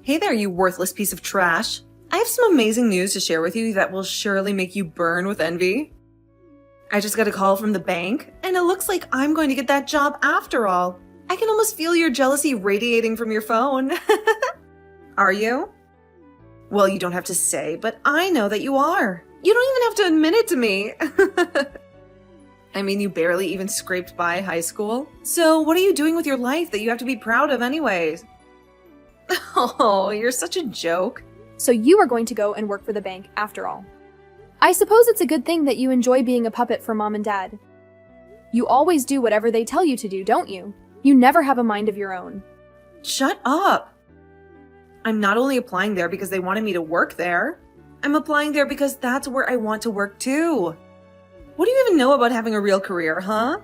Hey there, you worthless piece of trash. I have some amazing news to share with you that will surely make you burn with envy. I just got a call from the bank, and it looks like I'm going to get that job after all. I can almost feel your jealousy radiating from your phone. Are you? Well, you don't have to say, but I know that you are. You don't even have to admit it to me. I mean, you barely even scraped by high school. So what are you doing with your life that you have to be proud of anyways? Oh, you're such a joke. So you are going to go and work for the bank after all. I suppose it's a good thing that you enjoy being a puppet for mom and dad. You always do whatever they tell you to do, don't you? You never have a mind of your own. Shut up. I'm not only applying there because they wanted me to work there. I'm applying there because that's where I want to work too. What do you even know about having a real career, huh?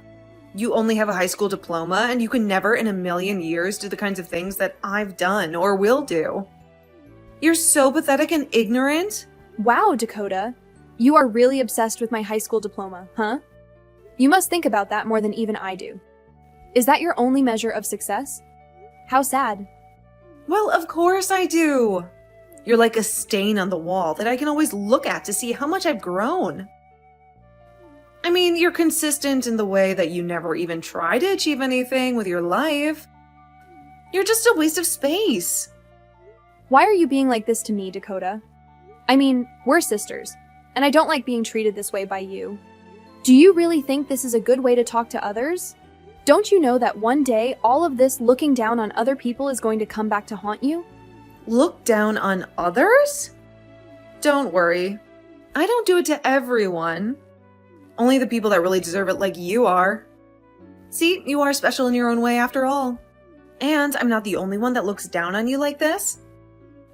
You only have a high school diploma and you can never in a million years do the kinds of things that I've done or will do. You're so pathetic and ignorant. Wow, Dakota. You are really obsessed with my high school diploma, huh? You must think about that more than even I do. Is that your only measure of success? How sad. Well, of course I do. You're like a stain on the wall that I can always look at to see how much I've grown. I mean, you're consistent in the way that you never even try to achieve anything with your life. You're just a waste of space. Why are you being like this to me, Dakota? I mean, we're sisters, and I don't like being treated this way by you. Do you really think this is a good way to talk to others? Don't you know that one day all of this looking down on other people is going to come back to haunt you? Look down on others? Don't worry. I don't do it to everyone. Only the people that really deserve it like you are. See, you are special in your own way after all. And I'm not the only one that looks down on you like this.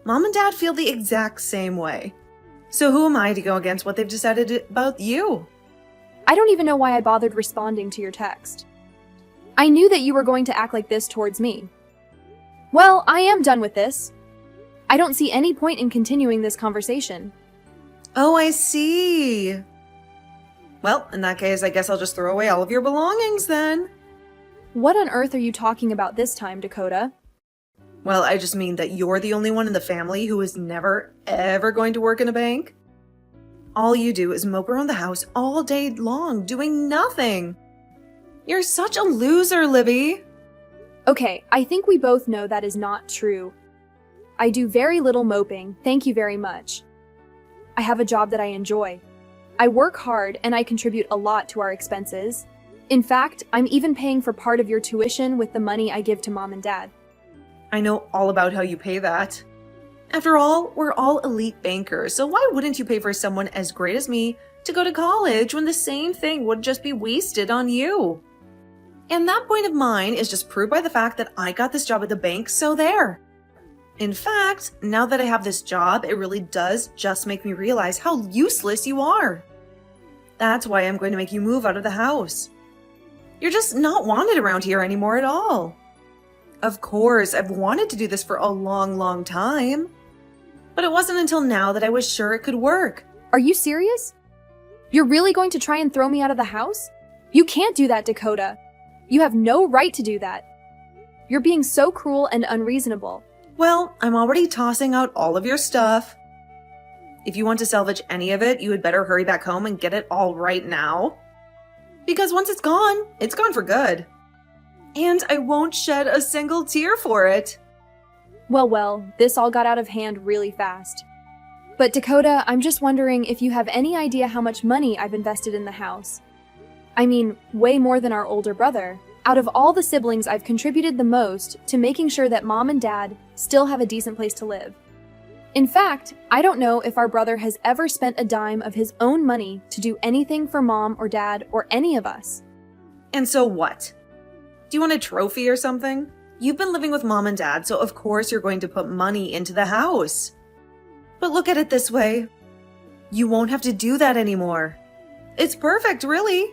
Mom and Dad feel the exact same way. So who am I to go against what they've decided about you? I don't even know why I bothered responding to your text. I knew that you were going to act like this towards me. Well, I am done with this. I don't see any point in continuing this conversation. Oh, I see. Well, in that case, I guess I'll just throw away all of your belongings then. What on earth are you talking about this time, Dakota? Well, I just mean that you're the only one in the family who is never, ever going to work in a bank. All you do is mope around the house all day long, doing nothing. You're such a loser, Libby. Okay, I think we both know that is not true. I do very little moping, thank you very much. I have a job that I enjoy. I work hard and I contribute a lot to our expenses. In fact, I'm even paying for part of your tuition with the money I give to mom and dad. I know all about how you pay that. After all, we're all elite bankers, so why wouldn't you pay for someone as great as me to go to college when the same thing would just be wasted on you? And that point of mine is just proved by the fact that I got this job at the bank, so there. In fact, now that I have this job, it really does just make me realize how useless you are. That's why I'm going to make you move out of the house. You're just not wanted around here anymore at all. Of course, I've wanted to do this for a long, long time. But it wasn't until now that I was sure it could work. Are you serious? You're really going to try and throw me out of the house? You can't do that, Dakota. You have no right to do that. You're being so cruel and unreasonable. Well, I'm already tossing out all of your stuff. If you want to salvage any of it, you had better hurry back home and get it all right now. Because once it's gone for good. And I won't shed a single tear for it. Well, this all got out of hand really fast. But Dakota, I'm just wondering if you have any idea how much money I've invested in the house. I mean, way more than our older brother. Out of all the siblings, I've contributed the most to making sure that mom and dad still have a decent place to live. In fact, I don't know if our brother has ever spent a dime of his own money to do anything for mom or dad or any of us. And so what? Do you want a trophy or something? You've been living with mom and dad, so of course you're going to put money into the house. But look at it this way. You won't have to do that anymore. It's perfect, really.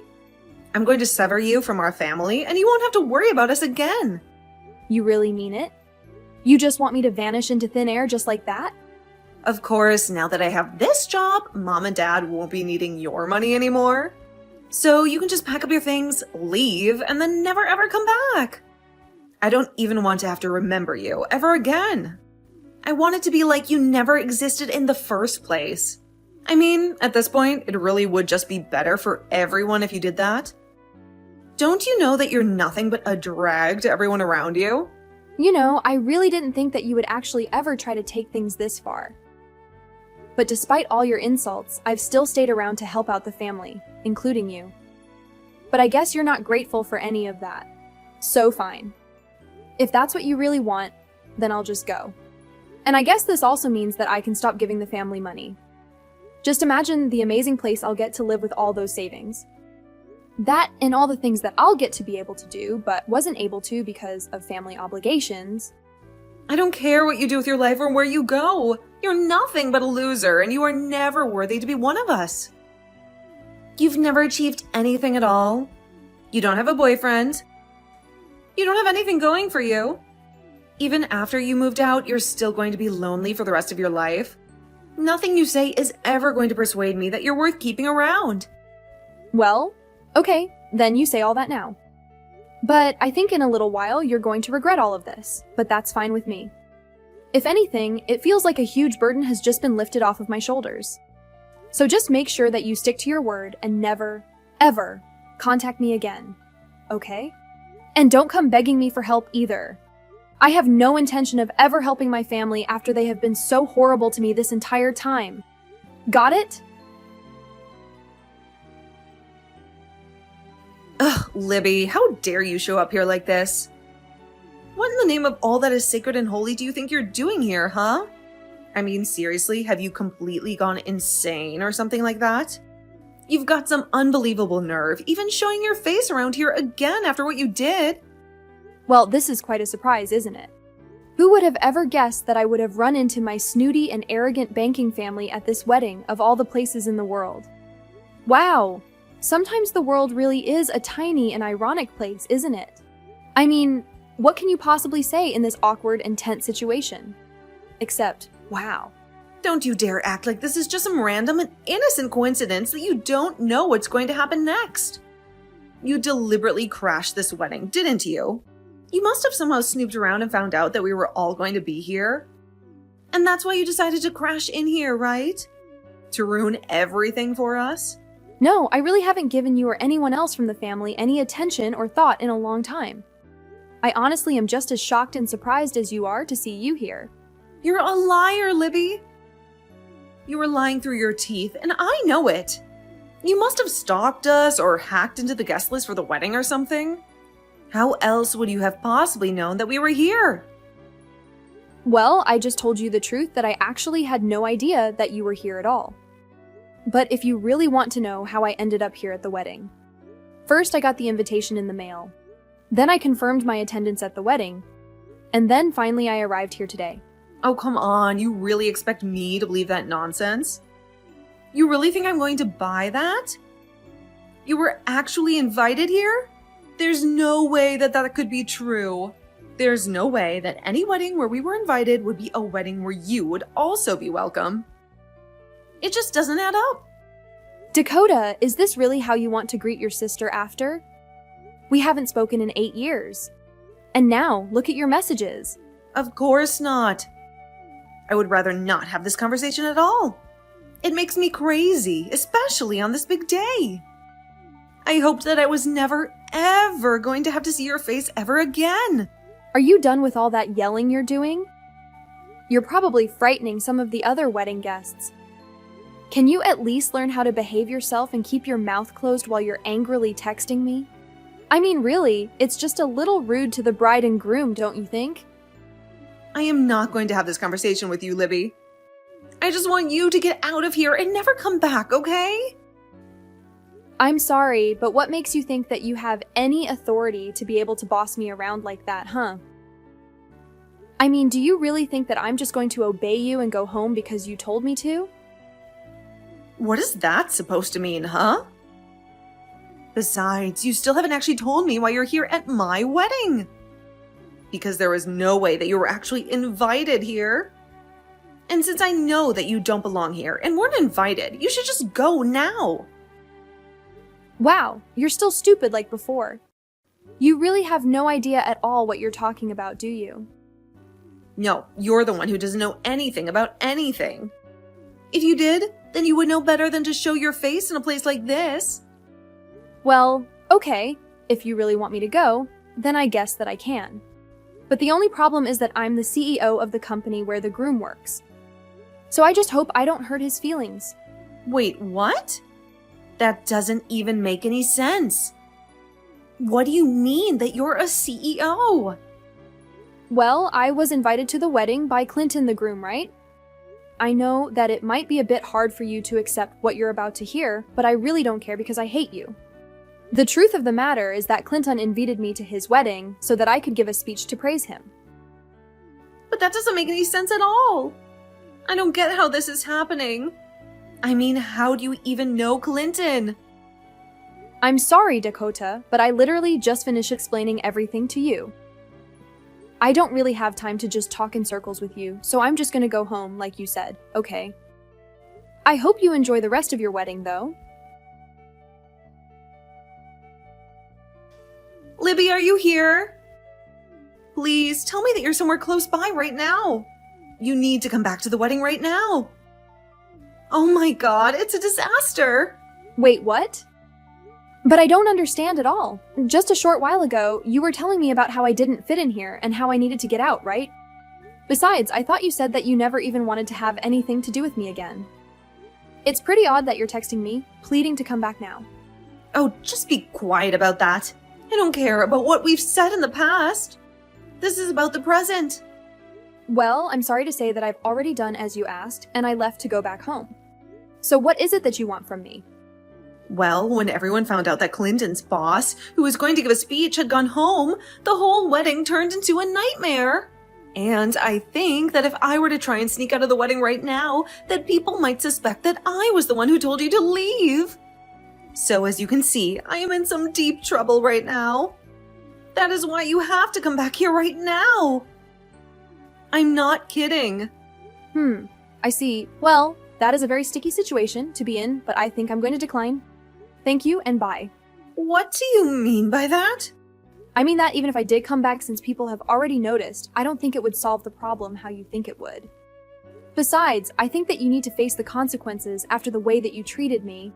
I'm going to sever you from our family, and you won't have to worry about us again. You really mean it? You just want me to vanish into thin air just like that? Of course, now that I have this job, mom and dad won't be needing your money anymore. So you can just pack up your things, leave, and then never ever come back. I don't even want to have to remember you ever again. I want it to be like you never existed in the first place. I mean, at this point, it really would just be better for everyone if you did that. Don't you know that you're nothing but a drag to everyone around you? You know, I really didn't think that you would actually ever try to take things this far. But despite all your insults, I've still stayed around to help out the family, including you. But I guess you're not grateful for any of that. So fine. If that's what you really want, then I'll just go. And I guess this also means that I can stop giving the family money. Just imagine the amazing place I'll get to live with all those savings. That and all the things that I'll get to be able to do, but wasn't able to because of family obligations. I don't care what you do with your life or where you go. You're nothing but a loser, and you are never worthy to be one of us. You've never achieved anything at all. You don't have a boyfriend. You don't have anything going for you. Even after you moved out, you're still going to be lonely for the rest of your life. Nothing you say is ever going to persuade me that you're worth keeping around. Well, okay, then you say all that now. But I think in a little while you're going to regret all of this, but that's fine with me. If anything, it feels like a huge burden has just been lifted off of my shoulders. So just make sure that you stick to your word and never, ever contact me again, okay? And don't come begging me for help either. I have no intention of ever helping my family after they have been so horrible to me this entire time. Got it? Ugh, Libby, how dare you show up here like this? What in the name of all that is sacred and holy do you think you're doing here, huh? I mean, seriously, have you completely gone insane or something like that? You've got some unbelievable nerve, even showing your face around here again after what you did. Well, this is quite a surprise, isn't it? Who would have ever guessed that I would have run into my snooty and arrogant banking family at this wedding of all the places in the world? Wow! Sometimes the world really is a tiny and ironic place, isn't it? I mean, what can you possibly say in this awkward and tense situation? Except, wow. Don't you dare act like this is just some random and innocent coincidence that you don't know what's going to happen next. You deliberately crashed this wedding, didn't you? You must have somehow snooped around and found out that we were all going to be here. And that's why you decided to crash in here, right? To ruin everything for us? No, I really haven't given you or anyone else from the family any attention or thought in a long time. I honestly am just as shocked and surprised as you are to see you here. You're a liar, Libby. You were lying through your teeth, and I know it. You must have stalked us or hacked into the guest list for the wedding or something. How else would you have possibly known that we were here? Well, I just told you the truth that I actually had no idea that you were here at all. But if you really want to know how I ended up here at the wedding, first I got the invitation in the mail. Then I confirmed my attendance at the wedding. And then finally I arrived here today. Oh, come on. You really expect me to believe that nonsense? You really think I'm going to buy that? You were actually invited here? There's no way that that could be true. There's no way that any wedding where we were invited would be a wedding where you would also be welcome. It just doesn't add up. Dakota, is this really how you want to greet your sister after? We haven't spoken in 8 years. And now, look at your messages. Of course not. I would rather not have this conversation at all. It makes me crazy, especially on this big day. I hoped that I was never, ever going to have to see your face ever again. Are you done with all that yelling you're doing? You're probably frightening some of the other wedding guests. Can you at least learn how to behave yourself and keep your mouth closed while you're angrily texting me? I mean, really, it's just a little rude to the bride and groom, don't you think? I am not going to have this conversation with you, Libby. I just want you to get out of here and never come back, okay? I'm sorry, but what makes you think that you have any authority to be able to boss me around like that, huh? I mean, do you really think that I'm just going to obey you and go home because you told me to? What is that supposed to mean, huh? Besides, you still haven't actually told me why you're here at my wedding. Because there was no way that you were actually invited here. And since I know that you don't belong here and weren't invited, you should just go now. Wow, you're still stupid like before. You really have no idea at all what you're talking about, do you? No, you're the one who doesn't know anything about anything. If you did, then you would know better than to show your face in a place like this. Well, okay, if you really want me to go, then I guess that I can. But the only problem is that I'm the CEO of the company where the groom works. So I just hope I don't hurt his feelings. Wait, what? That doesn't even make any sense. What do you mean that you're a CEO? Well, I was invited to the wedding by Clinton the groom, right? I know that it might be a bit hard for you to accept what you're about to hear, but I really don't care because I hate you. The truth of the matter is that Clinton invited me to his wedding so that I could give a speech to praise him. But that doesn't make any sense at all. I don't get how this is happening. I mean, how do you even know Clinton? I'm sorry, Dakota, but I literally just finished explaining everything to you. I don't really have time to just talk in circles with you, so I'm just gonna go home, like you said, okay? I hope you enjoy the rest of your wedding, though. Libby, are you here? Please, tell me that you're somewhere close by right now. You need to come back to the wedding right now. Oh my god, it's a disaster. Wait, what? But I don't understand at all. Just a short while ago, you were telling me about how I didn't fit in here and how I needed to get out, right? Besides, I thought you said that you never even wanted to have anything to do with me again. It's pretty odd that you're texting me, pleading to come back now. Oh, just be quiet about that. I don't care about what we've said in the past. This is about the present. Well, I'm sorry to say that I've already done as you asked, and I left to go back home. So what is it that you want from me? Well, when everyone found out that Clinton's boss, who was going to give a speech, had gone home, the whole wedding turned into a nightmare. And I think that if I were to try and sneak out of the wedding right now, that people might suspect that I was the one who told you to leave. So as you can see, I am in some deep trouble right now. That is why you have to come back here right now. I'm not kidding. I see. Well, that is a very sticky situation to be in, but I think I'm going to decline. Thank you and bye. What do you mean by that? I mean that even if I did come back, since people have already noticed, I don't think it would solve the problem how you think it would. Besides, I think that you need to face the consequences after the way that you treated me.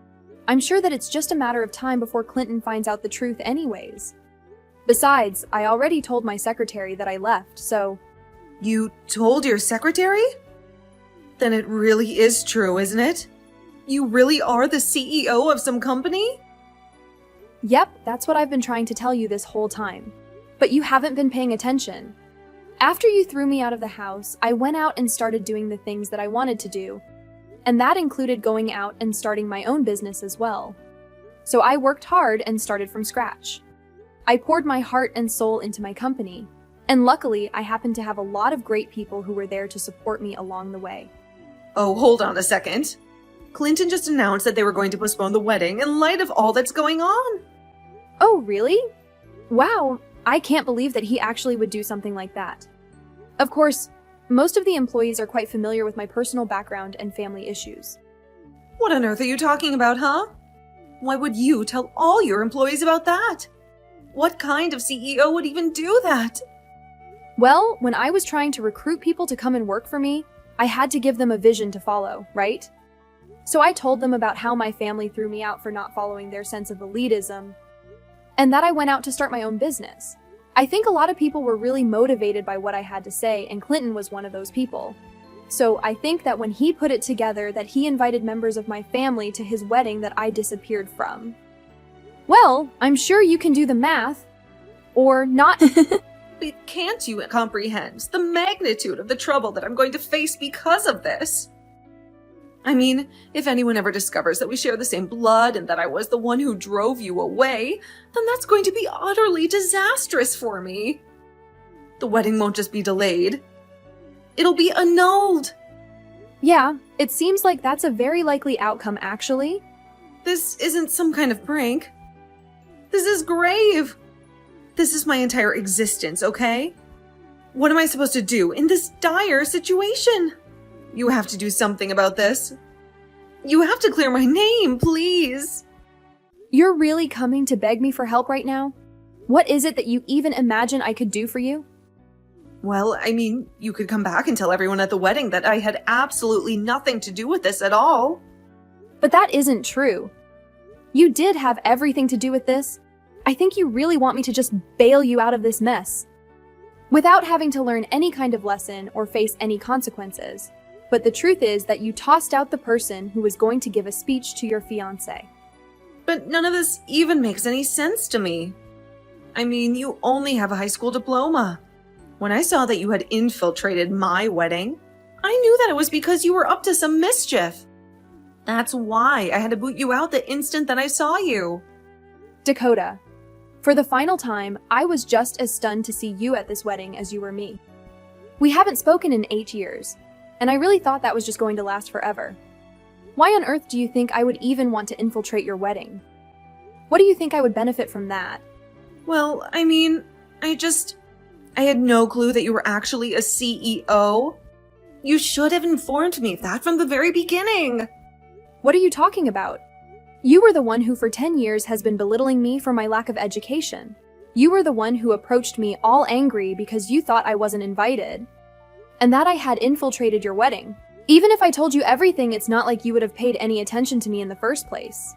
I'm sure that it's just a matter of time before Clinton finds out the truth anyways. Besides, I already told my secretary that I left, so... You told your secretary? Then it really is true, isn't it? You really are the CEO of some company? Yep, that's what I've been trying to tell you this whole time. But you haven't been paying attention. After you threw me out of the house, I went out and started doing the things that I wanted to do. And that included going out and starting my own business as well. So I worked hard and started from scratch. I poured my heart and soul into my company. And luckily, I happened to have a lot of great people who were there to support me along the way. Oh, hold on a second. Clinton just announced that they were going to postpone the wedding in light of all that's going on. Oh, really? Wow, I can't believe that he actually would do something like that. Of course, most of the employees are quite familiar with my personal background and family issues. What on earth are you talking about, huh? Why would you tell all your employees about that? What kind of CEO would even do that? Well, when I was trying to recruit people to come and work for me, I had to give them a vision to follow, right? So I told them about how my family threw me out for not following their sense of elitism, and that I went out to start my own business. I think a lot of people were really motivated by what I had to say, and Clinton was one of those people. So I think that when he put it together that he invited members of my family to his wedding that I disappeared from. Well, I'm sure you can do the math. Or not. But can't you comprehend the magnitude of the trouble that I'm going to face because of this? I mean, if anyone ever discovers that we share the same blood and that I was the one who drove you away, then that's going to be utterly disastrous for me. The wedding won't just be delayed. It'll be annulled. Yeah, it seems like that's a very likely outcome, actually. This isn't some kind of prank. This is grave. This is my entire existence, okay? What am I supposed to do in this dire situation? You have to do something about this. You have to clear my name, please. You're really coming to beg me for help right now? What is it that you even imagine I could do for you? Well, I mean, you could come back and tell everyone at the wedding that I had absolutely nothing to do with this at all. But that isn't true. You did have everything to do with this. I think you really want me to just bail you out of this mess, without having to learn any kind of lesson or face any consequences. But the truth is that you tossed out the person who was going to give a speech to your fiancé. But none of this even makes any sense to me. I mean, you only have a high school diploma. When I saw that you had infiltrated my wedding, I knew that it was because you were up to some mischief. That's why I had to boot you out the instant that I saw you. Dakota, for the final time, I was just as stunned to see you at this wedding as you were me. We haven't spoken in 8 years, and I really thought that was just going to last forever. Why on earth do you think I would even want to infiltrate your wedding? What do you think I would benefit from that? Well, I mean, I had no clue that you were actually a CEO. You should have informed me of that from the very beginning. What are you talking about? You were the one who for 10 years has been belittling me for my lack of education. You were the one who approached me all angry because you thought I wasn't invited, and that I had infiltrated your wedding. Even if I told you everything, it's not like you would have paid any attention to me in the first place.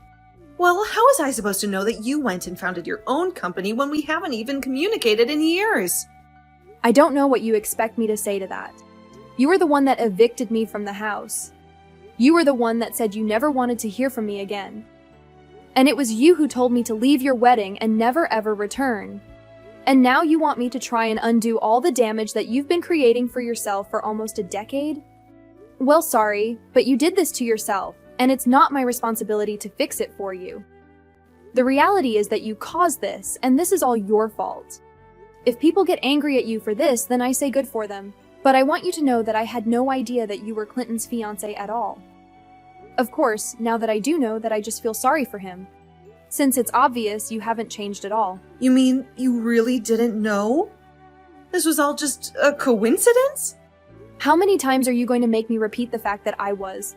Well, how was I supposed to know that you went and founded your own company when we haven't even communicated in years? I don't know what you expect me to say to that. You were the one that evicted me from the house. You were the one that said you never wanted to hear from me again. And it was you who told me to leave your wedding and never ever return. And now you want me to try and undo all the damage that you've been creating for yourself for almost a decade? Well, sorry, but you did this to yourself, and it's not my responsibility to fix it for you. The reality is that you caused this, and this is all your fault. If people get angry at you for this, then I say good for them. But I want you to know that I had no idea that you were Clinton's fiancé at all. Of course, now that I do know that, I just feel sorry for him, since it's obvious you haven't changed at all. You mean you really didn't know? This was all just a coincidence? How many times are you going to make me repeat the fact that I was?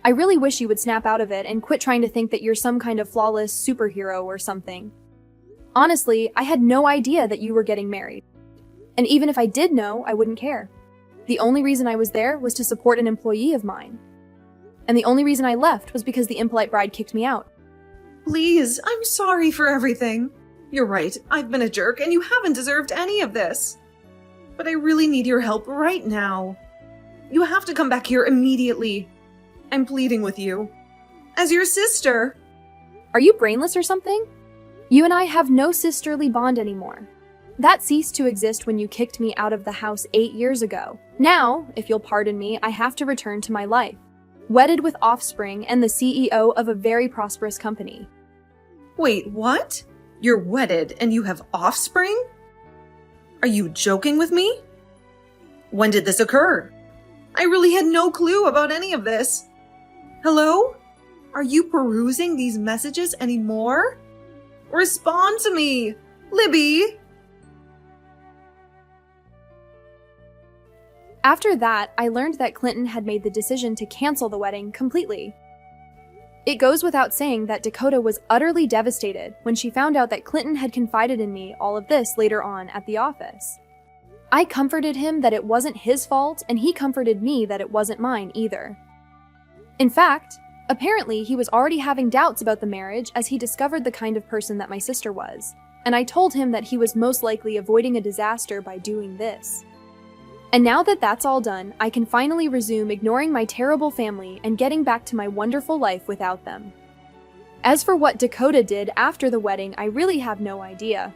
I really wish you would snap out of it and quit trying to think that you're some kind of flawless superhero or something. Honestly, I had no idea that you were getting married. And even if I did know, I wouldn't care. The only reason I was there was to support an employee of mine. And the only reason I left was because the impolite bride kicked me out. Please, I'm sorry for everything. You're right, I've been a jerk and you haven't deserved any of this. But I really need your help right now. You have to come back here immediately. I'm pleading with you. As your sister. Are you brainless or something? You and I have no sisterly bond anymore. That ceased to exist when you kicked me out of the house 8 years ago. Now, if you'll pardon me, I have to return to my life, wedded with offspring and the CEO of a very prosperous company. Wait, what? You're wedded and you have offspring? Are you joking with me? When did this occur? I really had no clue about any of this. Hello? Are you perusing these messages anymore? Respond to me, Libby! After that, I learned that Clinton had made the decision to cancel the wedding completely. It goes without saying that Dakota was utterly devastated when she found out that Clinton had confided in me all of this later on at the office. I comforted him that it wasn't his fault, and he comforted me that it wasn't mine either. In fact, apparently he was already having doubts about the marriage as he discovered the kind of person that my sister was, and I told him that he was most likely avoiding a disaster by doing this. And now that that's all done, I can finally resume ignoring my terrible family and getting back to my wonderful life without them. As for what Dakota did after the wedding, I really have no idea.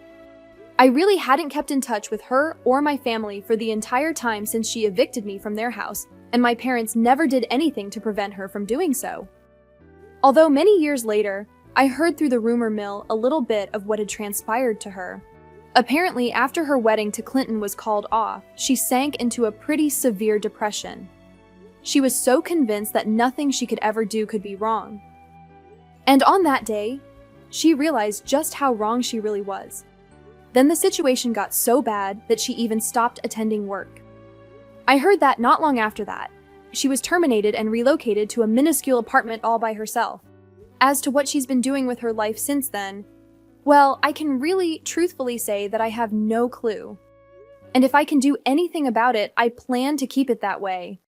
I really hadn't kept in touch with her or my family for the entire time since she evicted me from their house, and my parents never did anything to prevent her from doing so. Although many years later, I heard through the rumor mill a little bit of what had transpired to her. Apparently, after her wedding to Clinton was called off, she sank into a pretty severe depression. She was so convinced that nothing she could ever do could be wrong. And on that day, she realized just how wrong she really was. Then the situation got so bad that she even stopped attending work. I heard that not long after that, she was terminated and relocated to a minuscule apartment all by herself. As to what she's been doing with her life since then, well, I can really truthfully say that I have no clue. And if I can do anything about it, I plan to keep it that way.